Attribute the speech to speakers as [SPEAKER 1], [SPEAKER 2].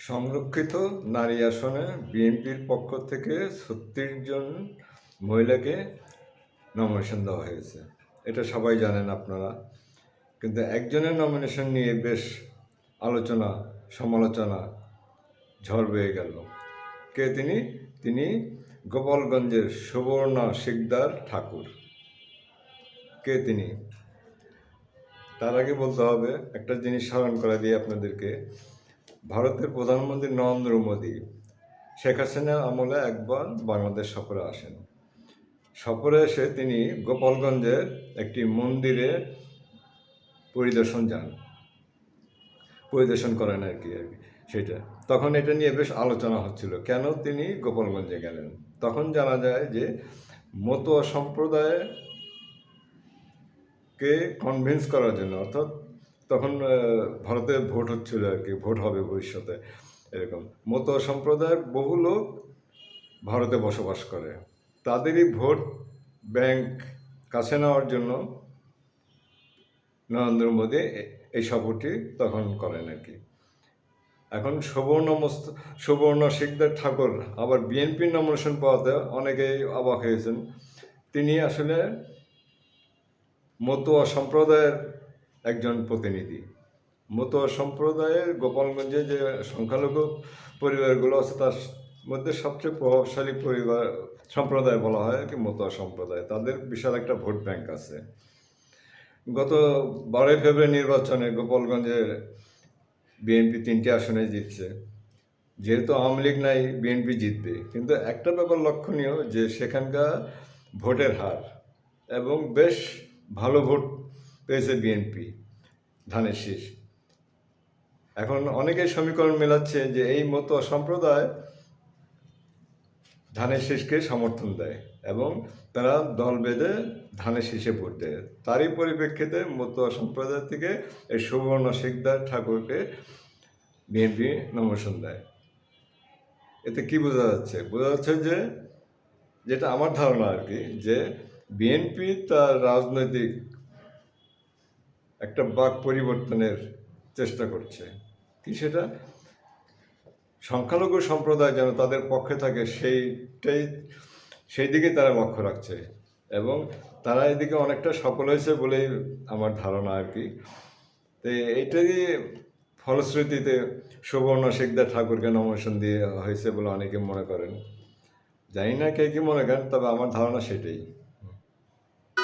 [SPEAKER 1] সংরক্ষিত নারী আসনে বিএনপির পক্ষ থেকে ৩৬ জন মহিলাকে নমিনেশন দেওয়া হয়েছে। এটা সবাই জানেন আপনারা, কিন্তু একজনের নমিনেশন নিয়ে বেশ আলোচনা সমালোচনা ঝড় বয়ে গেল। কে তিনি? তিনি গোপালগঞ্জের সুবর্ণা শিকদার ঠাকুর। কে তিনি? তার আগে বলতে হবে একটা জিনিস স্মরণ করা দিয়ে আপনাদেরকে। ভারতের প্রধানমন্ত্রী নরেন্দ্র মোদী শেখ হাসিনার আমলে একবার বাংলাদেশ সফরে আসেন। সফরে এসে তিনি গোপালগঞ্জের একটি মন্দিরে পরিদর্শন করেন আর কি সেটা। তখন এটা নিয়ে বেশ আলোচনা হচ্ছিল, কেন তিনি গোপালগঞ্জে গেলেন। তখন জানা যায় যে মতুয়া সম্প্রদায়কে কনভিন্স করার জন্য, অর্থাৎ তখন ভারতে ভোট হচ্ছিল আর কি, ভোট হবে ভবিষ্যতে এরকম। মতুয়া সম্প্রদায়ের বহু লোক ভারতে বসবাস করে, তাদেরই ভোট ব্যাংক কাছে নেওয়ার জন্য নরেন্দ্র মোদী এই সফরটি তখন করেন আর কি। এখন সুবর্ণ শিকদার ঠাকুর আবার বিএনপির নমিনেশন পাওয়াতে অনেকেই অবাক হয়েছেন। তিনি আসলে মতুয়া সম্প্রদায়ের একজন প্রতিনিধি। মতুয়া সম্প্রদায়ের গোপালগঞ্জে যে সংখ্যালঘু পরিবারগুলো আছে তার মধ্যে সবচেয়ে প্রভাবশালী সম্প্রদায় বলা হয় আর কি মতুয়া সম্প্রদায়। তাদের বিশাল একটা ভোট ব্যাংক আছে। গত 12 ফেব্রুয়ারি নির্বাচনে গোপালগঞ্জে বিএনপি 3টি আসনে জিতছে। যেহেতু আওয়ামী লীগ নাই, বিএনপি জিতবে। কিন্তু একটা ব্যাপার লক্ষণীয় যে সেখানকার ভোটের হার এবং বেশ ভালো ভোট পেয়েছে বিএনপি, ধানের শীষ। এখন অনেকেই সমীকরণ মেলাচ্ছে যে এই মতুয়া সম্প্রদায় ধানের শীষকে সমর্থন দেয় এবং তারা দল বেঁধে ধানের শীষে ভোট দেয়। তারই পরিপ্রেক্ষিতে মতুয়া সম্প্রদায় থেকে এই সুবর্ণ শিকদার ঠাকুরকে বিএনপি নমিনেশন দেয়। এতে কি বোঝা যাচ্ছে? বোঝা যাচ্ছে যে, যেটা আমার ধারণা আর কি, যে বিএনপি তার রাজনৈতিক একটা বাক পরিবর্তনের চেষ্টা করছে। কি সেটা? সংখ্যালঘু সম্প্রদায় যেন তাদের পক্ষে থাকে সেই দিকে তারা লক্ষ্য রাখছে এবং তারা এদিকে অনেকটা সফল হয়েছে বলেই আমার ধারণা আর কি। তো এইটারই ফলশ্রুতিতে সুবর্ণ শিকদার ঠাকুরকে নমিনেশন দিয়ে হয়েছে বলে অনেকে মনে করেন। জানি না কে কি মনে করেন, তবে আমার ধারণা সেটাই।